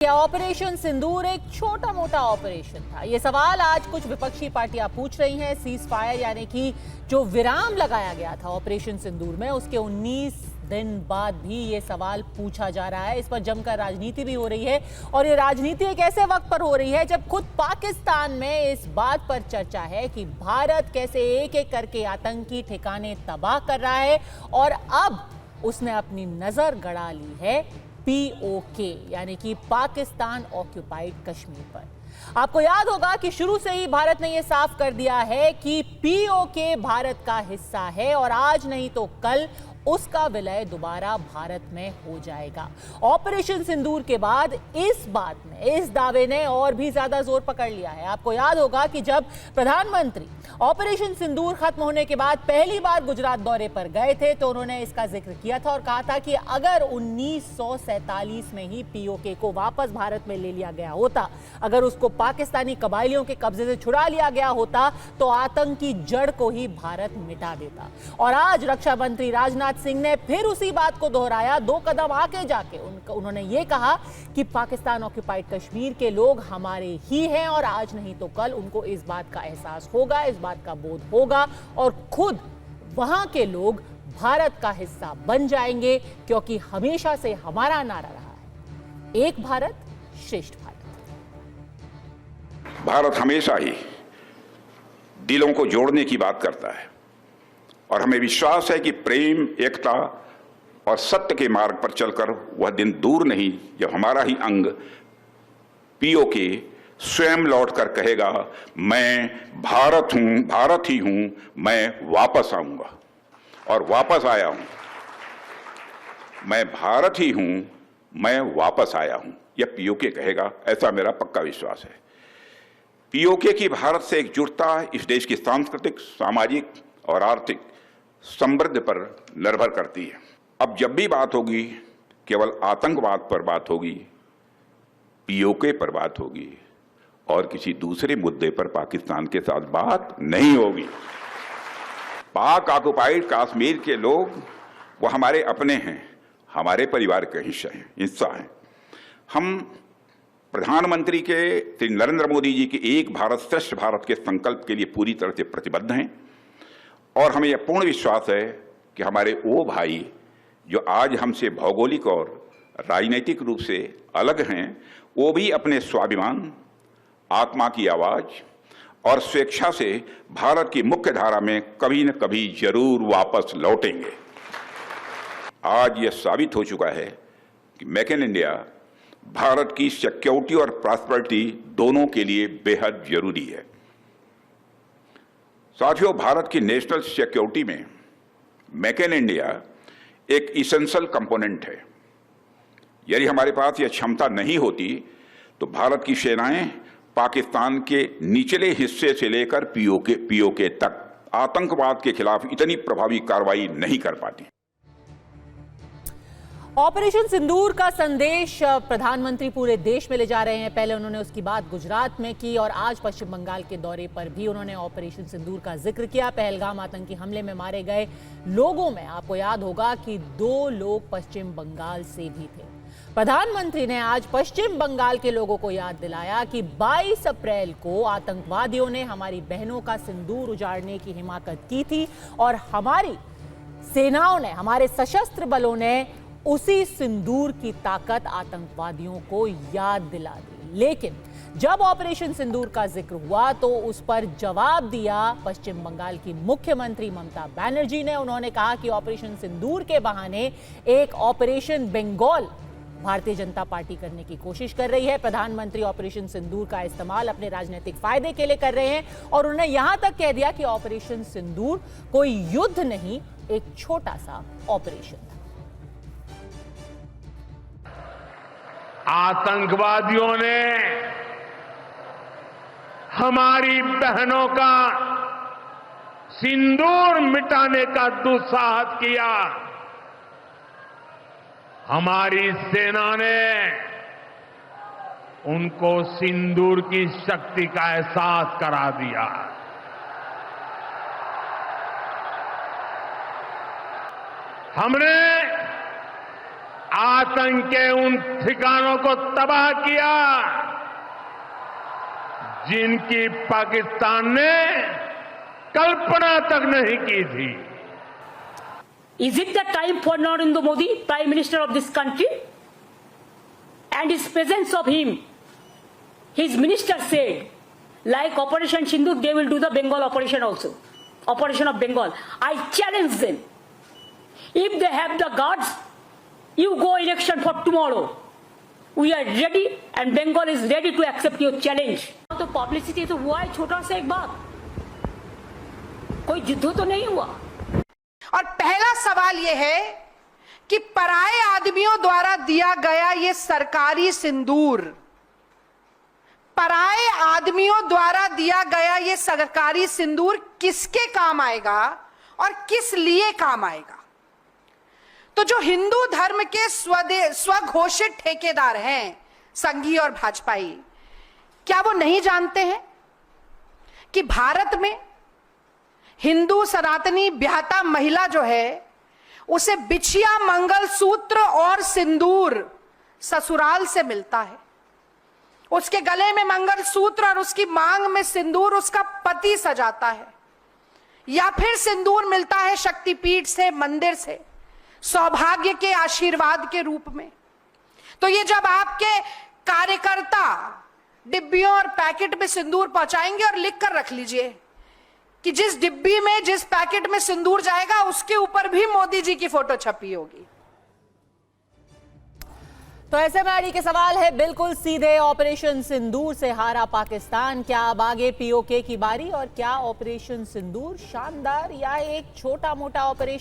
Operation सिंदूर एक छोटा मोटा ऑपरेशन था। ये सवाल आज कुछ विपक्षी पार्टियां पूछ रही हैं। सीज फायर यानी कि जो विराम लगाया गया था ऑपरेशन सिंदूर में, उसके 19 दिन बाद भी ये सवाल पूछा जा रहा है। इस पर जमकर राजनीति भी हो रही है और ये राजनीति एक ऐसे वक्त पर हो रही है जब खुद पाकिस्तान में इस बात पर चर्चा है कि भारत कैसे एक एक करके आतंकी ठिकाने तबाह कर रहा है और अब उसने अपनी नजर गड़ा ली है POK यानी कि पाकिस्तान ऑक्युपाइड कश्मीर पर। आपको याद होगा कि शुरू से ही भारत ने यह साफ कर दिया है कि POK भारत का हिस्सा है और आज नहीं तो कल उसका विलय दोबारा भारत में हो जाएगा। ऑपरेशन सिंदूर के बाद इस बात ने, इस दावे ने और भी ज्यादा जोर पकड़ लिया है। आपको याद होगा कि जब प्रधानमंत्री ऑपरेशन सिंदूर खत्म होने के बाद पहली बार गुजरात दौरे पर गए थे तो उन्होंने इसका जिक्र किया था और कहा था कि अगर 1947 में ही POK को वापस भारत में ले लिया गया होता, अगर उसको पाकिस्तानी कबायलियों के कब्जे से छुड़ा लिया गया होता तो आतंक की जड़ को ही भारत मिटा देता। और आज रक्षा मंत्री राजनाथ सिंह ने फिर उसी बात को दोहराया। 2 कदम आगे जाके उन्होंने ये कहा कि पाकिस्तान ऑक्युपाइड कश्मीर के लोग हमारे ही हैं और आज नहीं तो कल उनको इस बात का एहसास होगा, इस बात का बोध होगा और खुद वहां के लोग भारत का हिस्सा बन जाएंगे, क्योंकि हमेशा से हमारा नारा रहा है, एक भारत श्रेष्ठ भारत। भारत हमेशा ही दिलों को जोड़ने की बात करता है और हमें विश्वास है कि प्रेम, एकता और सत्य के मार्ग पर चलकर वह दिन दूर नहीं जब हमारा ही अंग POK स्वयं लौटकर कहेगा, मैं भारत हूं, भारत ही हूं, मैं वापस आऊंगा। और वापस आया हूं, मैं भारत ही हूं, मैं वापस आया हूं, यह POK कहेगा, ऐसा मेरा पक्का विश्वास है। POK की भारत से एकजुटता इस देश की सांस्कृतिक, सामाजिक और आर्थिक समृद्धि पर निर्भर करती है। अब जब भी बात होगी केवल आतंकवाद पर बात होगी, POK पर बात होगी और किसी दूसरे मुद्दे पर पाकिस्तान के साथ बात नहीं होगी। पाक ऑक्युपाइड कश्मीर के लोग वो हमारे अपने हैं, हमारे परिवार का हिस्सा हैं। हम प्रधानमंत्री के श्री नरेंद्र मोदी जी के एक भारत श्रेष्ठ भारत के संकल्प के लिए पूरी तरह से प्रतिबद्ध हैं और हमें यह पूर्ण विश्वास है कि हमारे वो भाई जो आज हमसे भौगोलिक और राजनीतिक रूप से अलग हैं, वो भी अपने स्वाभिमान, आत्मा की आवाज और स्वेच्छा से भारत की मुख्य धारा में कभी न कभी जरूर वापस लौटेंगे। आज यह साबित हो चुका है कि मेक इन इंडिया भारत की सिक्योरिटी और प्रॉस्पेरिटी दोनों के लिए बेहद जरूरी है। साथियों, भारत की नेशनल सिक्योरिटी में मेक इन इंडिया एक इसेंशियल कंपोनेंट है। यदि हमारे पास यह क्षमता नहीं होती तो भारत की सेनाएं पाकिस्तान के निचले हिस्से से लेकर POK तक आतंकवाद के खिलाफ इतनी प्रभावी कार्रवाई नहीं कर पाती। ऑपरेशन सिंदूर का संदेश प्रधानमंत्री पूरे देश में ले जा रहे हैं। पहले उन्होंने उसकी बात गुजरात में की और आज पश्चिम बंगाल के दौरे पर भी उन्होंने ऑपरेशन सिंदूर का जिक्र किया। पहलगाम आतंकी हमले में मारे गए लोगों में आपको याद होगा कि 2 लोग पश्चिम बंगाल से भी थे। प्रधानमंत्री ने आज पश्चिम बंगाल के लोगों को याद दिलाया कि 22 अप्रैल को आतंकवादियों ने हमारी बहनों का सिंदूर उजाड़ने की हिमाकत की थी और हमारी सेनाओं ने, हमारे सशस्त्र बलों ने उसी सिंदूर की ताकत आतंकवादियों को याद दिला दी। लेकिन जब ऑपरेशन सिंदूर का जिक्र हुआ तो उस पर जवाब दिया पश्चिम बंगाल की मुख्यमंत्री ममता बनर्जी ने। उन्होंने कहा कि ऑपरेशन सिंदूर के बहाने एक ऑपरेशन बंगाल भारतीय जनता पार्टी करने की कोशिश कर रही है। प्रधानमंत्री ऑपरेशन सिंदूर का इस्तेमाल अपने राजनीतिक फायदे के लिए कर रहे हैं और उन्होंने यहां तक कह दिया कि ऑपरेशन सिंदूर कोई युद्ध नहीं, एक छोटा सा ऑपरेशन था। आतंकवादियों ने हमारी बहनों का सिंदूर मिटाने का दुस्साहस किया। हमारी सेना ने उनको सिंदूर की शक्ति का एहसास करा दिया। हमने आतंक के उन ठिकानों को तबाह किया जिनकी पाकिस्तान ने कल्पना तक नहीं की थी। Is it the time for Narendra Modi, Prime Minister of this country, and his presence of him? His minister said, like Operation Sindoor, they will do the Bengal operation also. Operation of Bengal. I challenge them. If they have the guards, you go election for tomorrow. We are ready and Bengal is ready to accept your challenge. तो publicity तो हुआ है छोटा सा एक बात, कोई युद्ध तो नहीं हुआ। और पहला सवाल यह है कि पराए आदमियों द्वारा दिया गया ये सरकारी सिंदूर, पराए आदमियों द्वारा दिया गया ये सरकारी सिंदूर किसके काम आएगा और किस लिए काम आएगा? तो जो हिंदू धर्म के स्वघोषित ठेकेदार हैं, संघी और भाजपाई, क्या वो नहीं जानते हैं कि भारत में हिंदू सनातनी ब्याहता महिला जो है उसे बिछिया, मंगलसूत्र और सिंदूर ससुराल से मिलता है। उसके गले में मंगलसूत्र और उसकी मांग में सिंदूर उसका पति सजाता है, या फिर सिंदूर मिलता है शक्तिपीठ से, मंदिर से, सौभाग्य के आशीर्वाद के रूप में। तो ये जब आपके कार्यकर्ता डिब्बियों और पैकेट में सिंदूर पहुंचाएंगे, और लिख कर रख लीजिए कि जिस डिब्बी में, जिस पैकेट में सिंदूर जाएगा उसके ऊपर भी मोदी जी की फोटो छपी होगी। तो ऐसे में आड़ी के सवाल है बिल्कुल सीधे, ऑपरेशन सिंदूर से हारा पाकिस्तान, क्या अब आगे पीओके की बारी? और क्या ऑपरेशन सिंदूर शानदार या एक छोटा मोटा ऑपरेशन